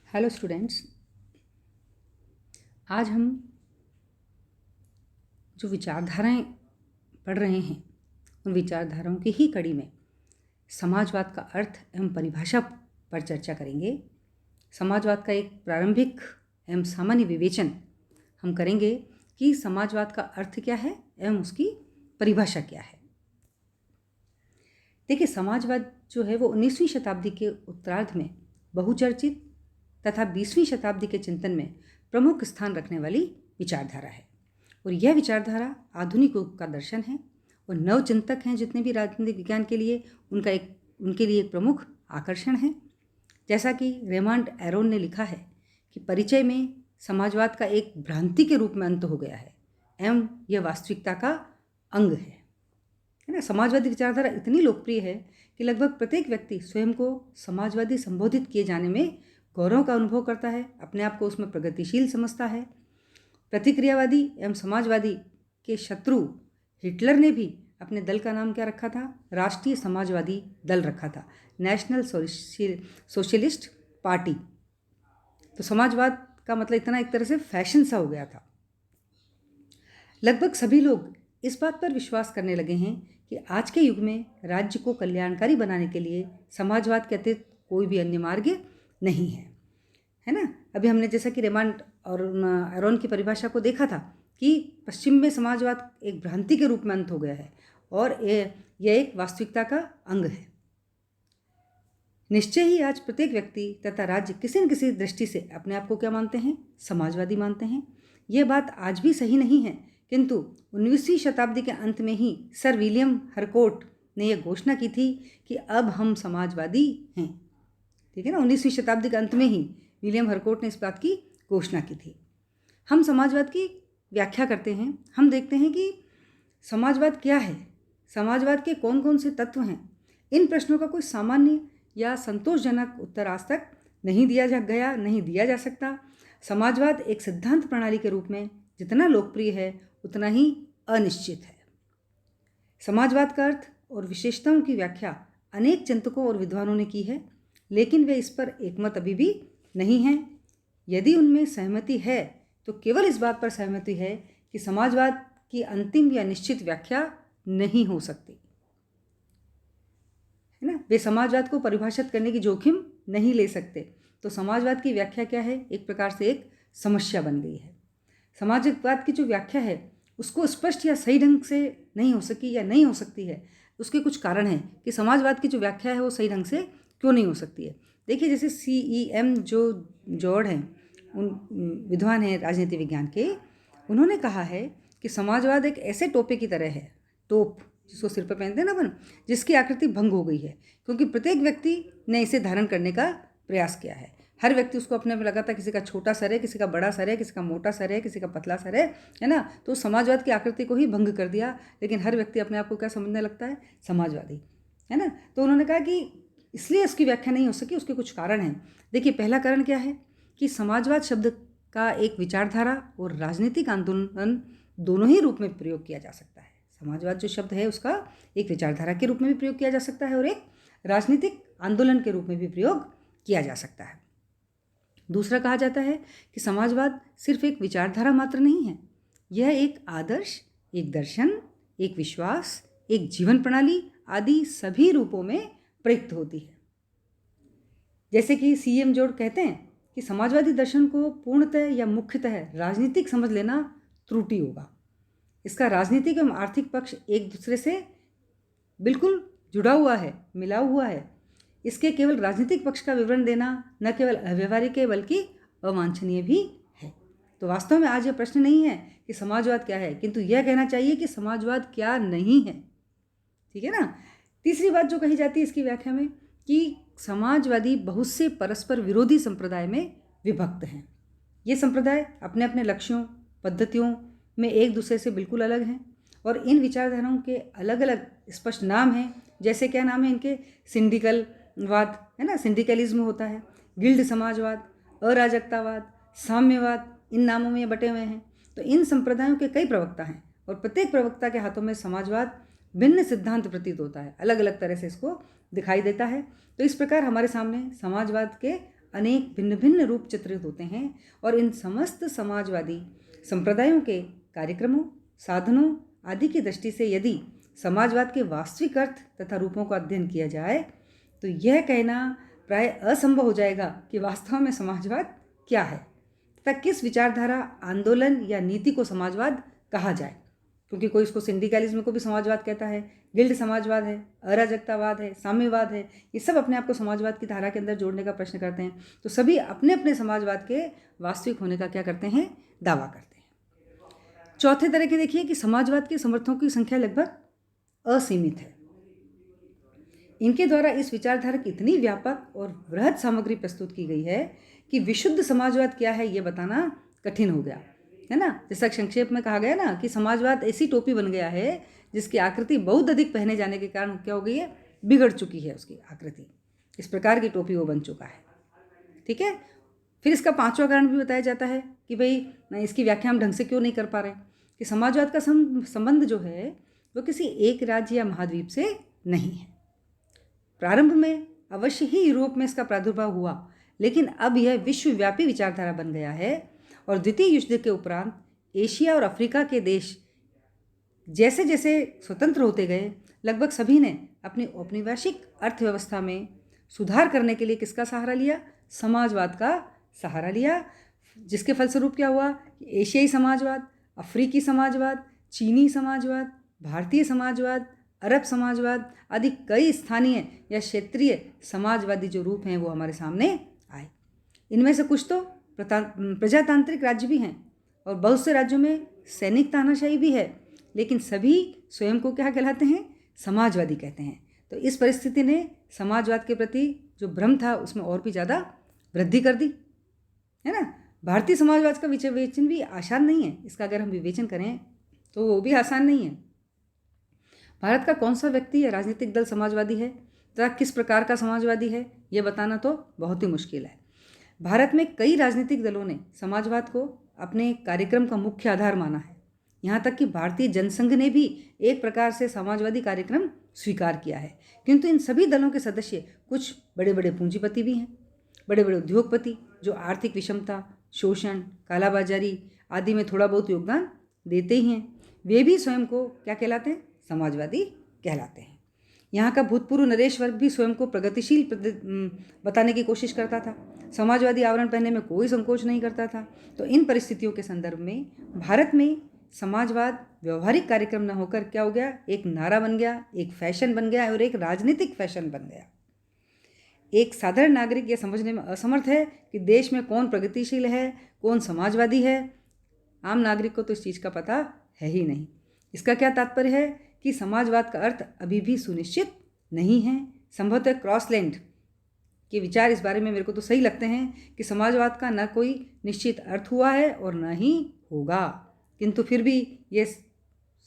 Hello students. आज हम जो विचारधाराएं पढ़ रहे हैं उन विचारधाराओं की ही कड़ी में समाजवाद का अर्थ एवं परिभाषा पर चर्चा करेंगे। समाजवाद का एक प्रारंभिक एवं सामान्य विवेचन हम करेंगे कि समाजवाद का अर्थ क्या है एवं उसकी परिभाषा क्या है। देखिए, समाजवाद जो है वो 19वीं शताब्दी के उत्तरार्ध में बहुचर्चित तथा 20वीं शताब्दी के चिंतन में प्रमुख स्थान रखने वाली विचारधारा है। और यह विचारधारा आधुनिक युग का दर्शन है और नवचिंतक हैं जितने भी राजनीतिक विज्ञान के लिए उनके लिए एक प्रमुख आकर्षण है। जैसा कि रेमंड एरोन ने लिखा है कि परिचय में समाजवाद का एक भ्रांति के रूप में अंत हो गया है एवं यह वास्तविकता का अंग है ना। समाजवादी विचारधारा इतनी लोकप्रिय है कि लगभग प्रत्येक व्यक्ति स्वयं को समाजवादी संबोधित किए जाने में गौरव का अनुभव करता है, अपने आप को उसमें प्रगतिशील समझता है। प्रतिक्रियावादी एवं समाजवादी के शत्रु हिटलर ने भी अपने दल का नाम क्या रखा था? राष्ट्रीय समाजवादी दल रखा था, नेशनल सोशलिस्ट पार्टी। तो समाजवाद का मतलब इतना एक तरह से फैशन सा हो गया था। लगभग सभी लोग इस बात पर विश्वास करने लगे हैं कि आज के युग में राज्य को कल्याणकारी बनाने के लिए समाजवाद के अतिरिक्त कोई भी अन्य मार्ग नहीं है ना। अभी हमने जैसा कि रेमंड और एरोन की परिभाषा को देखा था कि पश्चिम में समाजवाद एक भ्रांति के रूप में अंत हो गया है और यह एक वास्तविकता का अंग है। निश्चय ही आज प्रत्येक व्यक्ति तथा राज्य किसी न किसी दृष्टि से अपने आप को क्या मानते हैं? समाजवादी मानते हैं। यह बात आज भी सही नहीं है, किंतु 19वीं शताब्दी के अंत में ही सर विलियम हरकोर्ट ने यह घोषणा की थी कि अब हम समाजवादी हैं। ठीक है ना, 19वीं शताब्दी के अंत में ही विलियम हरकोर्ट ने इस बात की घोषणा की थी। हम समाजवाद की व्याख्या करते हैं, हम देखते हैं कि समाजवाद क्या है, समाजवाद के कौन कौन से तत्व हैं। इन प्रश्नों का कोई सामान्य या संतोषजनक उत्तर आज तक नहीं दिया जा सकता। समाजवाद एक सिद्धांत प्रणाली के रूप में जितना लोकप्रिय है उतना ही अनिश्चित है। समाजवाद का अर्थ और विशेषताओं की व्याख्या अनेक चिंतकों और विद्वानों ने की है, लेकिन वे इस पर एकमत अभी भी नहीं हैं। यदि उनमें सहमति है तो केवल इस बात पर सहमति है कि समाजवाद की अंतिम या निश्चित व्याख्या नहीं हो सकती, है ना। वे समाजवाद को परिभाषित करने की जोखिम नहीं ले सकते। तो समाजवाद की व्याख्या क्या है? एक प्रकार से एक समस्या बन गई है। समाजवाद की जो व्याख्या है उसको स्पष्ट या सही ढंग से नहीं हो सकी या नहीं हो सकती है। उसके कुछ कारण हैं कि समाजवाद की जो व्याख्या है वो सही ढंग से क्यों नहीं हो सकती है। देखिए, जैसे CEM जो जॉर्ज हैं, उन विद्वान हैं राजनीति विज्ञान के, उन्होंने कहा है कि समाजवाद एक ऐसे टोपे की तरह है, टोप जिसको सिर पर पहनते हैं ना अपन, जिसकी आकृति भंग हो गई है क्योंकि प्रत्येक व्यक्ति ने इसे धारण करने का प्रयास किया है। हर व्यक्ति उसको अपने में लगाता है, किसी का छोटा सर है, किसी का बड़ा सर है, किसी का मोटा सर है, किसी का पतला सर है ना। तो समाजवाद की आकृति को ही भंग कर दिया, लेकिन हर व्यक्ति अपने आप को क्या समझने लगता है? समाजवादी, है ना। तो उन्होंने कहा कि इसलिए उसकी व्याख्या नहीं हो सकी, उसके कुछ कारण हैं। देखिए, पहला कारण क्या है कि समाजवाद शब्द का एक विचारधारा और राजनीतिक आंदोलन दोनों ही रूप में प्रयोग किया जा सकता है। समाजवाद जो शब्द है उसका एक विचारधारा के रूप में भी प्रयोग किया जा सकता है और एक राजनीतिक आंदोलन के रूप में भी प्रयोग किया जा सकता है। दूसरा, कहा जाता है कि समाजवाद सिर्फ एक विचारधारा मात्र नहीं है, यह एक आदर्श, एक दर्शन, एक विश्वास, एक जीवन प्रणाली आदि सभी रूपों में प्रयुक्त होती है। जैसे कि CEM जॉर्ज कहते हैं कि समाजवादी दर्शन को पूर्णतः या मुख्यतः राजनीतिक समझ लेना त्रुटि होगा। इसका राजनीतिक एवं आर्थिक पक्ष एक दूसरे से बिल्कुल जुड़ा हुआ है, मिला हुआ है। इसके केवल राजनीतिक पक्ष का विवरण देना न केवल अव्यवहारिक है बल्कि अवांछनीय भी है। तो वास्तव में आज यह प्रश्न नहीं है कि समाजवाद क्या है, किंतु यह कहना चाहिए कि समाजवाद क्या नहीं है। ठीक है ना। तीसरी बात जो कही जाती है इसकी व्याख्या में कि समाजवादी बहुत से परस्पर विरोधी संप्रदाय में विभक्त हैं। ये संप्रदाय अपने अपने लक्ष्यों, पद्धतियों में एक दूसरे से बिल्कुल अलग हैं और इन विचारधाराओं के अलग अलग स्पष्ट नाम हैं। जैसे क्या नाम है इनके? सिंडिकलवाद, है ना, सिंडिकलिज्म होता है, गिल्ड समाजवाद, अराजकतावाद, साम्यवाद, इन नामों में ये बटे हुए हैं। तो इन संप्रदायों के कई प्रवक्ता हैं और प्रत्येक प्रवक्ता के हाथों में समाजवाद भिन्न सिद्धांत प्रतीत होता है, अलग अलग तरह से इसको दिखाई देता है। तो इस प्रकार हमारे सामने समाजवाद के अनेक भिन्न भिन्न रूप चित्रित होते हैं और इन समस्त समाजवादी संप्रदायों के कार्यक्रमों, साधनों आदि की दृष्टि से यदि समाजवाद के वास्तविक अर्थ तथा रूपों का अध्ययन किया जाए तो यह कहना प्राय असंभव हो जाएगा कि वास्तव में समाजवाद क्या है तथा किस विचारधारा, आंदोलन या नीति को समाजवाद कहा जाए। क्योंकि कोई इसको सिंडिकलिज्म को भी समाजवाद कहता है, गिल्ड समाजवाद है, अराजकतावाद है, साम्यवाद है, ये सब अपने आप को समाजवाद की धारा के अंदर जोड़ने का प्रश्न करते हैं। तो सभी अपने अपने समाजवाद के वास्तविक होने का क्या करते हैं, दावा करते हैं। चौथे तरह के देखिए कि समाजवाद के समर्थकों की संख्या लगभग असीमित है। इनके द्वारा इस विचारधारा की इतनी व्यापक और वृहद सामग्री प्रस्तुत की गई है कि विशुद्ध समाजवाद क्या है ये बताना कठिन हो गया है ना। जैसा संक्षेप में कहा गया ना कि समाजवाद ऐसी टोपी बन गया है जिसकी आकृति बहुत अधिक पहने जाने के कारण क्या हो गई है, बिगड़ चुकी है उसकी आकृति। इस प्रकार की टोपी वो बन चुका है। ठीक है। फिर इसका पांचवा कारण भी बताया जाता है कि भाई इसकी व्याख्या हम ढंग से क्यों नहीं कर पा रहे, कि समाजवाद का संबंध जो है वो किसी एक राज्य या महाद्वीप से नहीं है। प्रारंभ में अवश्य ही यूरोप में इसका प्रादुर्भाव हुआ, लेकिन अब यह विश्वव्यापी विचारधारा बन गया है और द्वितीय युद्ध के उपरांत एशिया और अफ्रीका के देश जैसे जैसे स्वतंत्र होते गए, लगभग सभी ने अपनी औपनिवेशिक अर्थव्यवस्था में सुधार करने के लिए किसका सहारा लिया, समाजवाद का सहारा लिया। जिसके फलस्वरूप क्या हुआ, एशियाई समाजवाद, अफ्रीकी समाजवाद, चीनी समाजवाद, भारतीय समाजवाद, अरब समाजवाद आदि कई स्थानीय या क्षेत्रीय समाजवादी जो रूप हैं वो हमारे सामने आए। इनमें से कुछ तो प्रजातांत्रिक राज्य भी हैं और बहुत से राज्यों में सैनिक तानाशाही भी है, लेकिन सभी स्वयं को क्या कहलाते हैं, समाजवादी कहते हैं। तो इस परिस्थिति ने समाजवाद के प्रति जो भ्रम था उसमें और भी ज़्यादा वृद्धि कर दी है ना। भारतीय समाजवाद का विवेचन भी आसान नहीं है। इसका अगर हम विवेचन करें तो वो भी आसान नहीं है। भारत का कौन सा व्यक्ति या राजनीतिक दल समाजवादी है तथा किस प्रकार का समाजवादी है ये बताना तो बहुत ही मुश्किल है। भारत में कई राजनीतिक दलों ने समाजवाद को अपने कार्यक्रम का मुख्य आधार माना है। यहाँ तक कि भारतीय जनसंघ ने भी एक प्रकार से समाजवादी कार्यक्रम स्वीकार किया है। किंतु इन सभी दलों के सदस्य कुछ बड़े बड़े पूंजीपति भी हैं, बड़े बड़े उद्योगपति जो आर्थिक विषमता, शोषण, कालाबाजारी आदि में थोड़ा बहुत योगदान देते ही हैं। वे भी स्वयं को क्या कहलाते हैं, समाजवादी कहलाते हैं। यहाँ का भूतपूर्व नरेश वर्ग भी स्वयं को प्रगतिशील बताने की कोशिश करता था, समाजवादी आवरण पहनने में कोई संकोच नहीं करता था। तो इन परिस्थितियों के संदर्भ में भारत में समाजवाद व्यवहारिक कार्यक्रम न होकर क्या हो गया, एक नारा बन गया, एक फैशन बन गया और एक राजनीतिक फैशन बन गया। एक साधारण नागरिक यह समझने में असमर्थ है कि देश में कौन प्रगतिशील है, कौन समाजवादी है। आम नागरिक को तो इस चीज़ का पता है ही नहीं। इसका क्या तात्पर्य है कि समाजवाद का अर्थ अभी भी सुनिश्चित नहीं है। संभवतः क्रॉसलैंड के विचार इस बारे में मेरे को तो सही लगते हैं कि समाजवाद का न कोई निश्चित अर्थ हुआ है और न ही होगा, किंतु फिर भी ये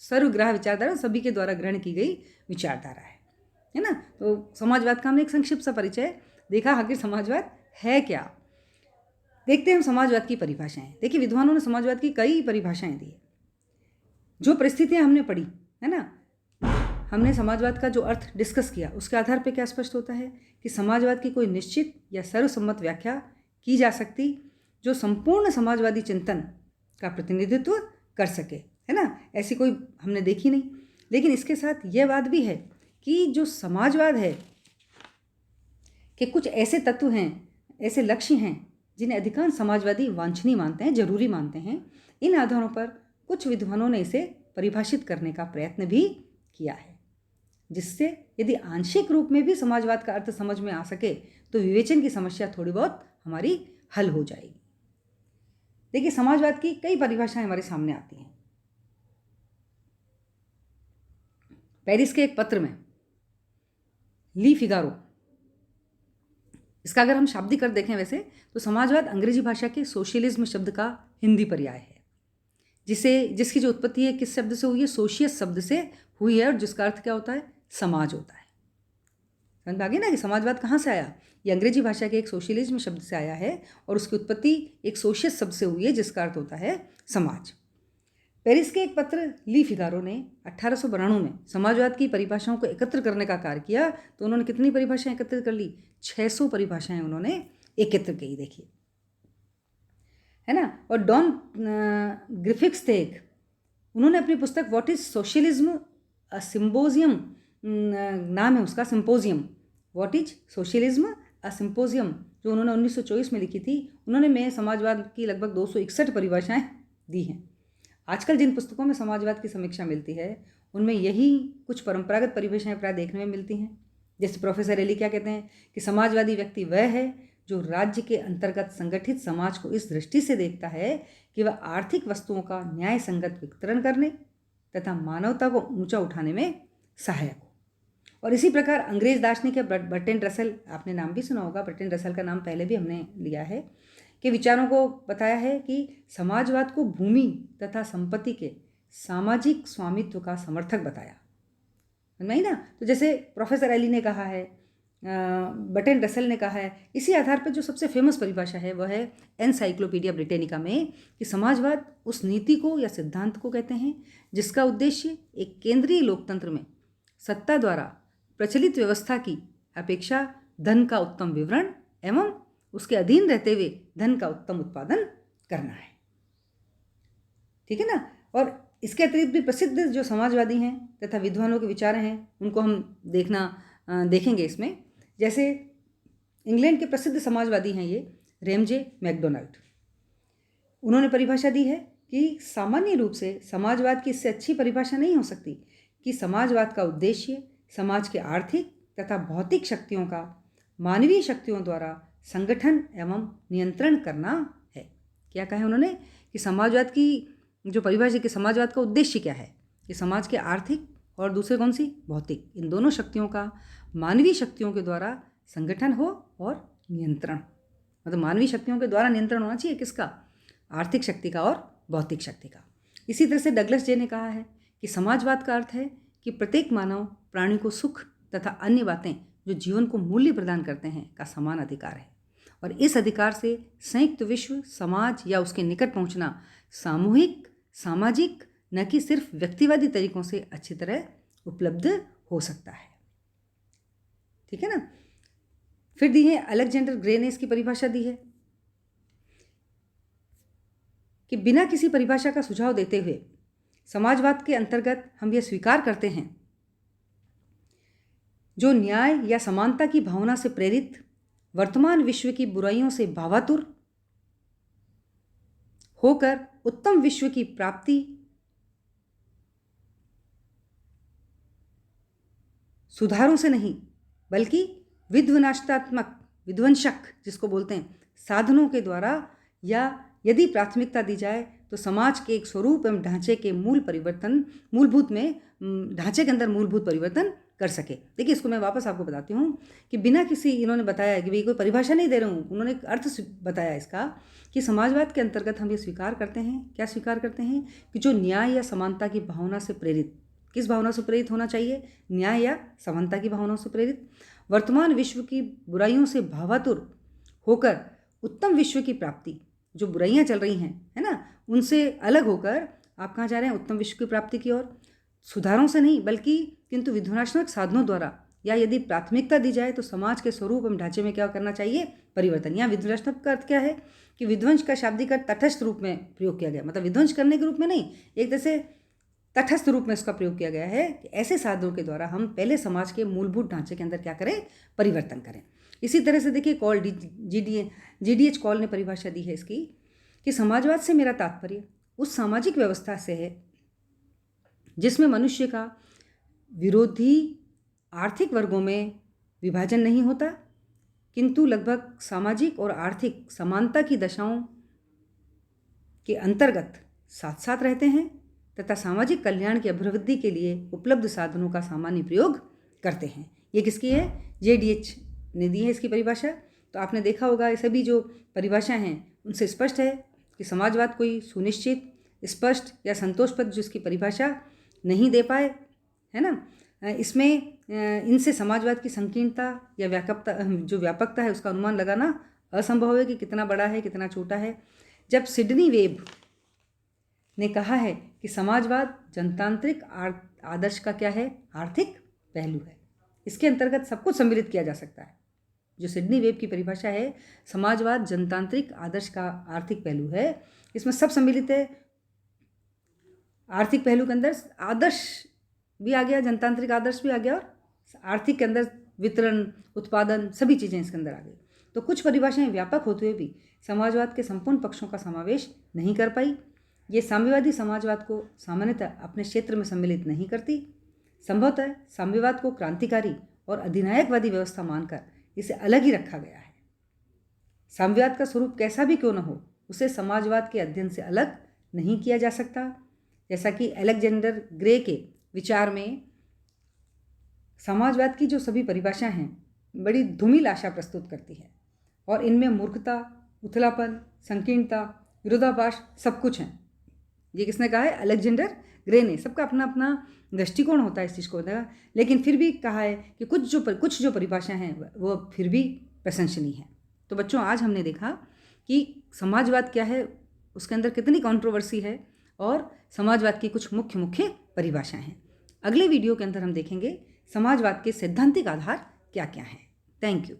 सर्वग्राह विचारधारा सभी के द्वारा ग्रहण की गई विचारधारा है ना। तो समाजवाद का हमने एक संक्षिप्त सा परिचय देखा, आखिर समाजवाद है क्या। देखते हैं हम समाजवाद की परिभाषाएं। देखिए, विद्वानों ने समाजवाद की कई परिभाषाएं दी है। जो परिस्थितियां हमने पढ़ी है ना, हमने समाजवाद का जो अर्थ डिस्कस किया उसके आधार पर क्या स्पष्ट होता है कि समाजवाद की कोई निश्चित या सर्वसम्मत व्याख्या की जा सकती जो संपूर्ण समाजवादी चिंतन का प्रतिनिधित्व कर सके, है ना। ऐसी कोई हमने देखी नहीं। लेकिन इसके साथ यह बात भी है कि जो समाजवाद है कि कुछ ऐसे तत्व हैं, ऐसे लक्ष्य हैं जिन्हें अधिकांश समाजवादी वांछनीय मानते हैं, जरूरी मानते हैं। इन आधारों पर कुछ विद्वानों ने इसे परिभाषित करने का प्रयत्न भी किया है, जिससे यदि आंशिक रूप में भी समाजवाद का अर्थ समझ में आ सके तो विवेचन की समस्या थोड़ी बहुत हमारी हल हो जाएगी। देखिए, समाजवाद की कई परिभाषाएं हमारे सामने आती हैं। पेरिस के एक पत्र में ली फिगारो, इसका अगर हम शाब्दिक अर्थ देखें वैसे तो समाजवाद अंग्रेजी भाषा के सोशलिज्म शब्द का हिंदी पर्याय है, जिसकी जो उत्पत्ति है किस शब्द से हुई है, सोशियस शब्द से हुई है और जिसका अर्थ क्या होता है, समाज होता है। समझ में आ गया ना कि समाजवाद कहाँ से आया। ये अंग्रेजी भाषा के एक सोशलिज्म शब्द से आया है और उसकी उत्पत्ति एक सोशियस शब्द से हुई है जिसका अर्थ होता है समाज। पेरिस के एक पत्र ली फिगारो ने 1892 में समाजवाद की परिभाषाओं को एकत्र करने का कार्य किया। तो उन्होंने कितनी परिभाषाएं एकत्रित कर ली, 600 परिभाषाएं उन्होंने एकत्र की, देखिए, है ना। और डॉन ग्रिफिथ्स थे एक, उन्होंने अपनी पुस्तक what is socialism a symposium, नाम है उसका, symposium, what is socialism a symposium, जो उन्होंने 1924 में लिखी थी। उन्होंने में समाजवाद की लगभग 261 परिभाषाएं दी हैं। आजकल जिन पुस्तकों में समाजवाद की समीक्षा मिलती है उनमें यही कुछ परंपरागत परिभाषाएं प्राय देखने में मिलती हैं। जैसे प्रोफेसर एली क्या कहते हैं कि समाजवादी व्यक्ति वह है जो राज्य के अंतर्गत संगठित समाज को इस दृष्टि से देखता है कि वह आर्थिक वस्तुओं का न्याय संगत वितरण करने तथा मानवता को ऊंचा उठाने में सहायक हो। और इसी प्रकार अंग्रेज दार्शनिक है बर्ट्रैंड रसल, आपने नाम भी सुना होगा, बर्ट्रैंड रसल का नाम पहले भी हमने लिया है, के विचारों को बताया है कि समाजवाद को भूमि तथा संपत्ति के सामाजिक स्वामित्व का समर्थक बताया, नहीं ना। तो जैसे प्रोफेसर एली ने कहा है, बर्ट्रैंड रसल ने कहा है, इसी आधार पर जो सबसे फेमस परिभाषा है वह है एनसाइक्लोपीडिया ब्रिटेनिका में कि समाजवाद उस नीति को या सिद्धांत को कहते हैं जिसका उद्देश्य एक केंद्रीय लोकतंत्र में सत्ता द्वारा प्रचलित व्यवस्था की अपेक्षा धन का उत्तम विवरण एवं उसके अधीन रहते हुए धन का उत्तम उत्पादन करना है। ठीक है ना। और इसके अतिरिक्त भी प्रसिद्ध जो समाजवादी हैं तथा विद्वानों के विचार हैं उनको हम देखेंगे इसमें। जैसे इंग्लैंड के प्रसिद्ध समाजवादी हैं ये रैमजे मैकडोनाल्ड, उन्होंने परिभाषा दी है कि सामान्य रूप से समाजवाद की इससे अच्छी परिभाषा नहीं हो सकती कि समाजवाद का उद्देश्य समाज के आर्थिक तथा भौतिक शक्तियों का मानवीय शक्तियों द्वारा संगठन एवं नियंत्रण करना है। क्या कहा है उन्होंने कि समाजवाद की जो परिभाषा कि समाजवाद का उद्देश्य क्या है कि समाज के आर्थिक और दूसरे कौन सी भौतिक, इन दोनों शक्तियों का मानवीय शक्तियों के द्वारा संगठन हो और नियंत्रण, मतलब मानवीय शक्तियों के द्वारा नियंत्रण होना चाहिए किसका, आर्थिक शक्ति का और भौतिक शक्ति का। इसी तरह से डगलस जे ने कहा है कि समाजवाद का अर्थ है कि प्रत्येक मानव प्राणी को सुख तथा अन्य बातें जो जीवन को मूल्य प्रदान करते हैं का समान अधिकार है और इस अधिकार से संयुक्त विश्व समाज या उसके निकट पहुंचना सामूहिक सामाजिक न कि सिर्फ व्यक्तिवादी तरीकों से अच्छी तरह उपलब्ध हो सकता है। ठीक है ना। फिर दी है अलेक्जेंडर ग्रे ने इसकी परिभाषा दी है कि बिना किसी परिभाषा का सुझाव देते हुए समाजवाद के अंतर्गत हम यह स्वीकार करते हैं जो न्याय या समानता की भावना से प्रेरित वर्तमान विश्व की बुराइयों से भावातुर होकर उत्तम विश्व की प्राप्ति सुधारों से नहीं बल्कि विध्वंसात्मक विध्वंसक जिसको बोलते हैं साधनों के द्वारा या यदि प्राथमिकता दी जाए तो समाज के एक स्वरूप एवं ढांचे के ढांचे के अंदर मूलभूत परिवर्तन कर सके। देखिए इसको मैं वापस आपको बताती हूँ कि बिना किसी, इन्होंने बताया कि भाई कोई परिभाषा नहीं दे रहा हूँ, उन्होंने एक अर्थ बताया इसका कि समाजवाद के अंतर्गत हम ये स्वीकार करते हैं, क्या स्वीकार करते हैं कि जो न्याय या समानता की भावना से प्रेरित, किस भावना से प्रेरित होना चाहिए, न्याय या समानता की भावना से प्रेरित वर्तमान विश्व की बुराइयों से भावातुर होकर उत्तम विश्व की प्राप्ति, जो बुराइयां चल रही हैं है ना, उनसे अलग होकर आप कहाँ जा रहे हैं, उत्तम विश्व की प्राप्ति की ओर, सुधारों से नहीं बल्कि किंतु विध्वंसात्मक साधनों द्वारा या यदि प्राथमिकता दी जाए तो समाज के स्वरूप एवं ढांचे में क्या करना चाहिए, परिवर्तन। यहाँ विध्वंसात्मक का अर्थ क्या है कि विध्वंस का शाब्दिक अर्थ तटस्थ रूप में प्रयोग किया गया, मतलब विध्वंस करने के रूप में नहीं, एक तरह से तटस्थ रूप में इसका प्रयोग किया गया है कि ऐसे साधनों के द्वारा हम पहले समाज के मूलभूत ढांचे के अंदर क्या करें, परिवर्तन करें। इसी तरह से देखिए कॉल GDH कॉल ने परिभाषा दी है इसकी कि समाजवाद से मेरा तात्पर्य उस सामाजिक व्यवस्था से है जिसमें मनुष्य का विरोधी आर्थिक वर्गों में विभाजन नहीं होता किंतु लगभग सामाजिक और आर्थिक समानता की दशाओं के अंतर्गत साथ साथ रहते हैं तथा सामाजिक कल्याण की अभिवृद्धि के लिए उपलब्ध साधनों का सामान्य प्रयोग करते हैं। ये किसकी है, JDH ने दी है इसकी परिभाषा। तो आपने देखा होगा ये सभी जो परिभाषा हैं उनसे स्पष्ट है कि समाजवाद कोई सुनिश्चित स्पष्ट या संतोषप्रद जो इसकी परिभाषा नहीं दे पाए, है ना। इसमें इनसे समाजवाद की संकीर्णता या व्यापकता है उसका अनुमान लगाना असंभव है कि कितना बड़ा है कितना छोटा है। जब सिडनी वेब ने कहा है कि समाजवाद जनतांत्रिक आदर्श का क्या है, आर्थिक पहलू है, इसके अंतर्गत सब कुछ सम्मिलित किया जा सकता है। जो सिडनी वेब की परिभाषा है, समाजवाद जनतांत्रिक आदर्श का आर्थिक पहलू है। इसमें सब सम्मिलित है। आर्थिक पहलू के अंदर आदर्श भी आ गया, जनतांत्रिक आदर्श भी आ गया, और आर्थिक के अंदर वितरण, उत्पादन, सभी चीज़ें इसके अंदर आ गई। तो कुछ परिभाषाएं व्यापक होते हुए भी समाजवाद के संपूर्ण पक्षों का समावेश नहीं कर पाई। ये साम्यवादी समाजवाद को सामान्यतः अपने क्षेत्र में सम्मिलित नहीं करती। संभवतः साम्यवाद को क्रांतिकारी और अधिनायकवादी व्यवस्था मानकर इसे अलग ही रखा गया है। साम्यवाद का स्वरूप कैसा भी क्यों न हो, उसे समाजवाद के अध्ययन से अलग नहीं किया जा सकता। जैसा कि अलेक्जेंडर ग्रे के विचार में समाजवाद की जो सभी परिभाषाएं हैं बड़ी धूमिल आशा प्रस्तुत करती है, और इनमें मूर्खता, उथलापन, संकीर्णता, विरोधाभास सब कुछ है। ये किसने कहा है? अलेक्जेंडर ग्रे ने। सबका अपना अपना दृष्टिकोण होता है इस चीज़ को बताया, लेकिन फिर भी कहा है कि कुछ जो परिभाषाएं हैं वो फिर भी प्रशंसनीय है। तो बच्चों, आज हमने देखा कि समाजवाद क्या है, उसके अंदर कितनी कंट्रोवर्सी है, और समाजवाद की कुछ मुख्य मुख्य परिभाषाएं हैं। अगले वीडियो के अंदर हम देखेंगे समाजवाद के सैद्धांतिक आधार क्या क्या हैं। Thank you.